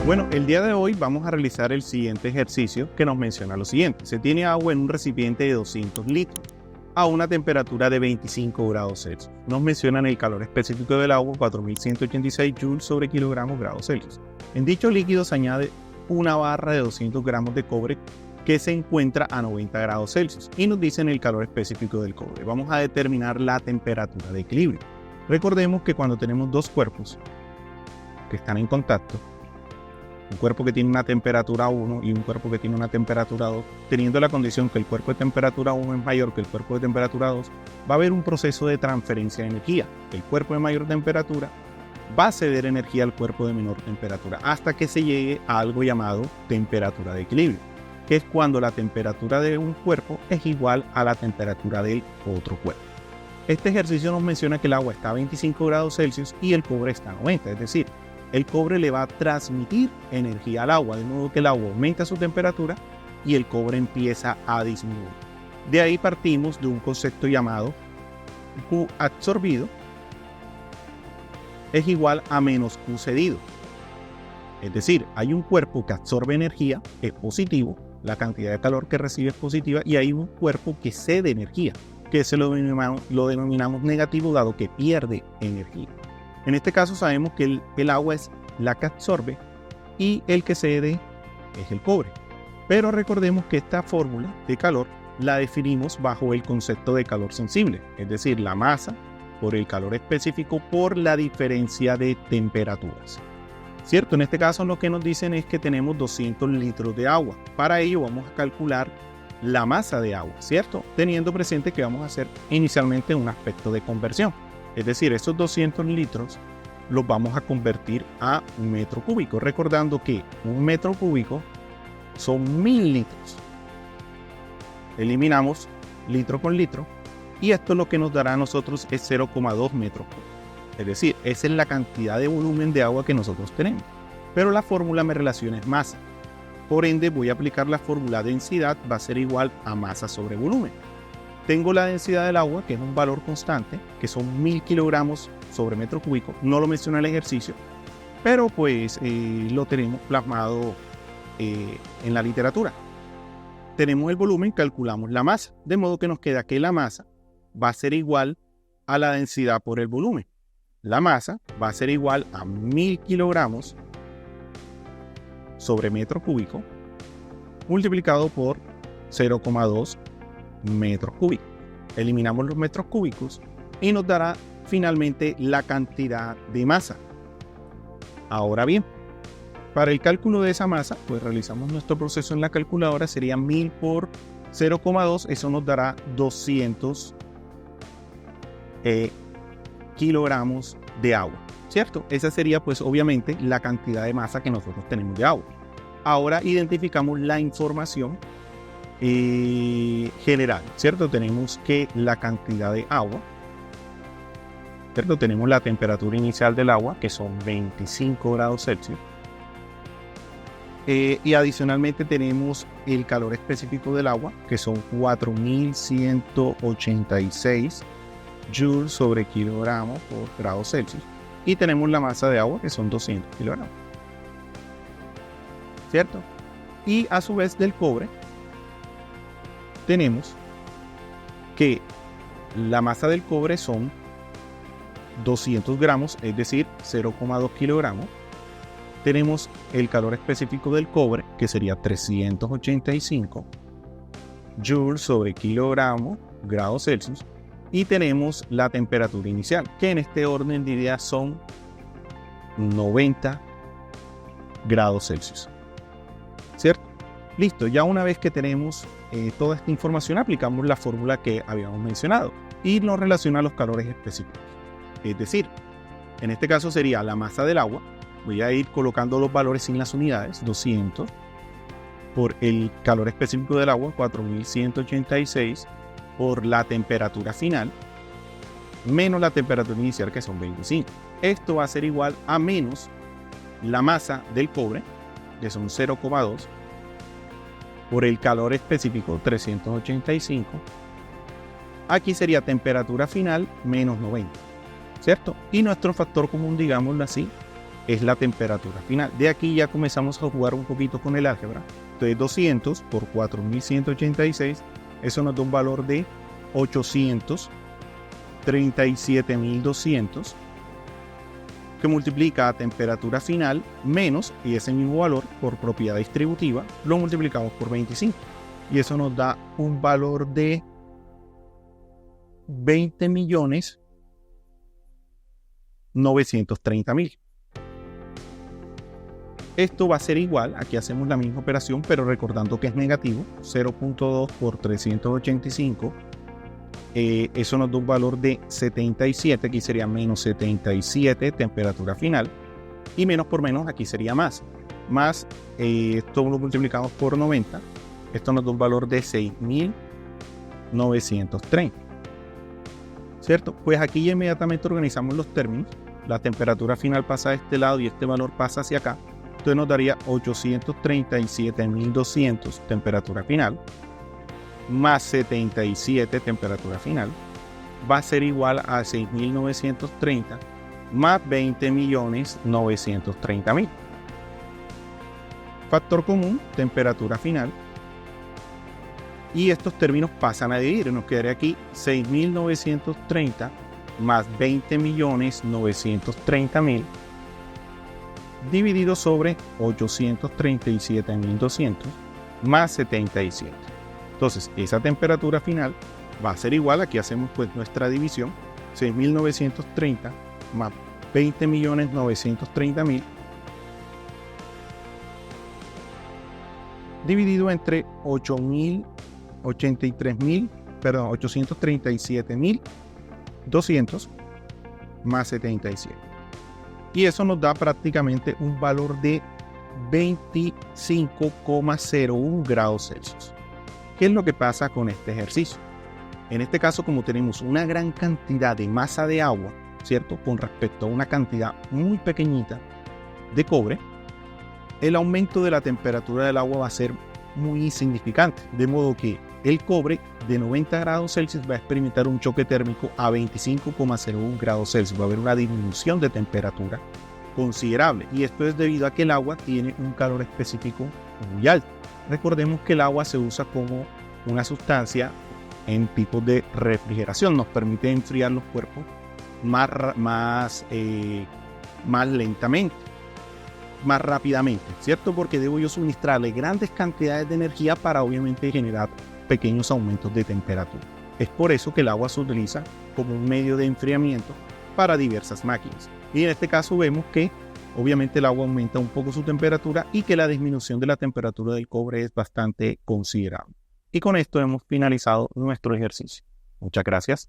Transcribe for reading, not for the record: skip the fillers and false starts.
Bueno, el día de hoy vamos a realizar el siguiente ejercicio que nos menciona lo siguiente. Se tiene agua en un recipiente de 200 litros a una temperatura de 25 grados Celsius. Nos mencionan el calor específico del agua, 4186 joules sobre kilogramos grados Celsius. En dicho líquido se añade una barra de 200 gramos de cobre que se encuentra a 90 grados Celsius y nos dicen el calor específico del cobre. Vamos a determinar la temperatura de equilibrio. Recordemos que cuando tenemos dos cuerpos que están en contacto, un cuerpo que tiene una temperatura 1 y un cuerpo que tiene una temperatura 2, teniendo la condición que el cuerpo de temperatura 1 es mayor que el cuerpo de temperatura 2, va a haber un proceso de transferencia de energía. El cuerpo de mayor temperatura va a ceder energía al cuerpo de menor temperatura hasta que se llegue a algo llamado temperatura de equilibrio, que es cuando la temperatura de un cuerpo es igual a la temperatura del otro cuerpo. Este ejercicio nos menciona que el agua está a 25 grados Celsius y el cobre está a 90, es decir, el cobre le va a transmitir energía al agua, de modo que el agua aumenta su temperatura y el cobre empieza a disminuir. De ahí partimos de un concepto llamado Q absorbido es igual a menos Q cedido. Es decir, hay un cuerpo que absorbe energía, es positivo, la cantidad de calor que recibe es positiva, y hay un cuerpo que cede energía, que se lo denominamos negativo, dado que pierde energía. En este caso sabemos que el agua es la que absorbe y el que cede es el cobre. Pero recordemos que esta fórmula de calor la definimos bajo el concepto de calor sensible, es decir, la masa por el calor específico por la diferencia de temperaturas. ¿Cierto? En este caso lo que nos dicen es que tenemos 200 litros de agua. Para ello vamos a calcular la masa de agua, ¿cierto? Teniendo presente que vamos a hacer inicialmente un aspecto de conversión. Es decir, esos 200 litros los vamos a convertir a un metro cúbico, recordando que un metro cúbico son 1000 litros. Eliminamos litro con litro y esto lo que nos dará a nosotros es 0,2 metros cúbicos. Es decir, esa es la cantidad de volumen de agua que nosotros tenemos. Pero la fórmula me relaciona es masa. Por ende, voy a aplicar la fórmula densidad, va a ser igual a masa sobre volumen. Tengo la densidad del agua, que es un valor constante, que son 1000 kilogramos sobre metro cúbico. No lo menciona el ejercicio, pero pues lo tenemos plasmado en la literatura. Tenemos el volumen, calculamos la masa, de modo que nos queda que la masa va a ser igual a la densidad por el volumen. La masa va a ser igual a 1000 kilogramos sobre metro cúbico multiplicado por 0,2 metros cúbicos. Eliminamos los metros cúbicos y nos dará finalmente la cantidad de masa. Ahora bien, para el cálculo de esa masa, pues realizamos nuestro proceso en la calculadora, sería 1000 por 0,2, eso nos dará 200 kilogramos de agua, ¿cierto? Esa sería pues obviamente la cantidad de masa que nosotros tenemos de agua. Ahora identificamos la información general, ¿cierto? Tenemos que la cantidad de agua, ¿cierto? Tenemos la temperatura inicial del agua, que son 25 grados Celsius. Y adicionalmente tenemos el calor específico del agua, que son 4186 joules sobre kilogramos por grado Celsius. Y tenemos la masa de agua, que son 200 kilogramos, ¿cierto? Y a su vez del cobre, tenemos que la masa del cobre son 200 gramos, es decir, 0,2 kilogramos. Tenemos el calor específico del cobre, que sería 385 joules sobre kilogramo grados Celsius. Y tenemos la temperatura inicial, que en este orden de ideas son 90 grados Celsius. ¿Cierto? Listo, ya una vez que tenemos toda esta información, aplicamos la fórmula que habíamos mencionado y nos relaciona a los calores específicos. Es decir, en este caso sería la masa del agua. Voy a ir colocando los valores sin las unidades, 200 por el calor específico del agua, 4186 por la temperatura final, menos la temperatura inicial, que son 25. Esto va a ser igual a menos la masa del cobre, que son 0,2, por el calor específico, 385. Aquí sería temperatura final menos 90, ¿cierto? Y nuestro factor común, digámoslo así, es la temperatura final. De aquí ya comenzamos a jugar un poquito con el álgebra. Entonces 200 por 4186, eso nos da un valor de 837.200, que multiplica a temperatura final menos, y ese mismo valor por propiedad distributiva, lo multiplicamos por 25. Y eso nos da un valor de 20.930.000. Esto va a ser igual, aquí hacemos la misma operación, pero recordando que es negativo, 0.2 por 385. Eso nos da un valor de 77, aquí sería menos 77 temperatura final, y menos por menos aquí sería más, esto lo multiplicamos por 90, esto nos da un valor de 6.930, ¿cierto? Pues aquí ya inmediatamente organizamos los términos, la temperatura final pasa a este lado y este valor pasa hacia acá, entonces nos daría 837.200 temperatura final, más 77 temperatura final, va a ser igual a 6.930 más 20.930.000. Factor común, temperatura final. Y estos términos pasan a dividir. Nos quedaría aquí 6.930 más 20.930.000 dividido sobre 837.200 más 77. Entonces, esa temperatura final va a ser igual, aquí hacemos pues nuestra división, 6.930 más 20.930.000 dividido entre 837.200 más 77. Y eso nos da prácticamente un valor de 25,01 grados Celsius. ¿Qué es lo que pasa con este ejercicio? En este caso, como tenemos una gran cantidad de masa de agua, ¿cierto? Con respecto a una cantidad muy pequeñita de cobre, el aumento de la temperatura del agua va a ser muy insignificante. De modo que el cobre de 90 grados Celsius va a experimentar un choque térmico a 25,01 grados Celsius. Va a haber una disminución de temperatura considerable. Y esto es debido a que el agua tiene un calor específico muy alto. Recordemos que el agua se usa como una sustancia en tipos de refrigeración. Nos permite enfriar los cuerpos más lentamente, más rápidamente, ¿cierto? Porque debo yo suministrarle grandes cantidades de energía para obviamente generar pequeños aumentos de temperatura. Es por eso que el agua se utiliza como un medio de enfriamiento para diversas máquinas. Y en este caso vemos que obviamente el agua aumenta un poco su temperatura y que la disminución de la temperatura del cobre es bastante considerable. Y con esto hemos finalizado nuestro ejercicio. Muchas gracias.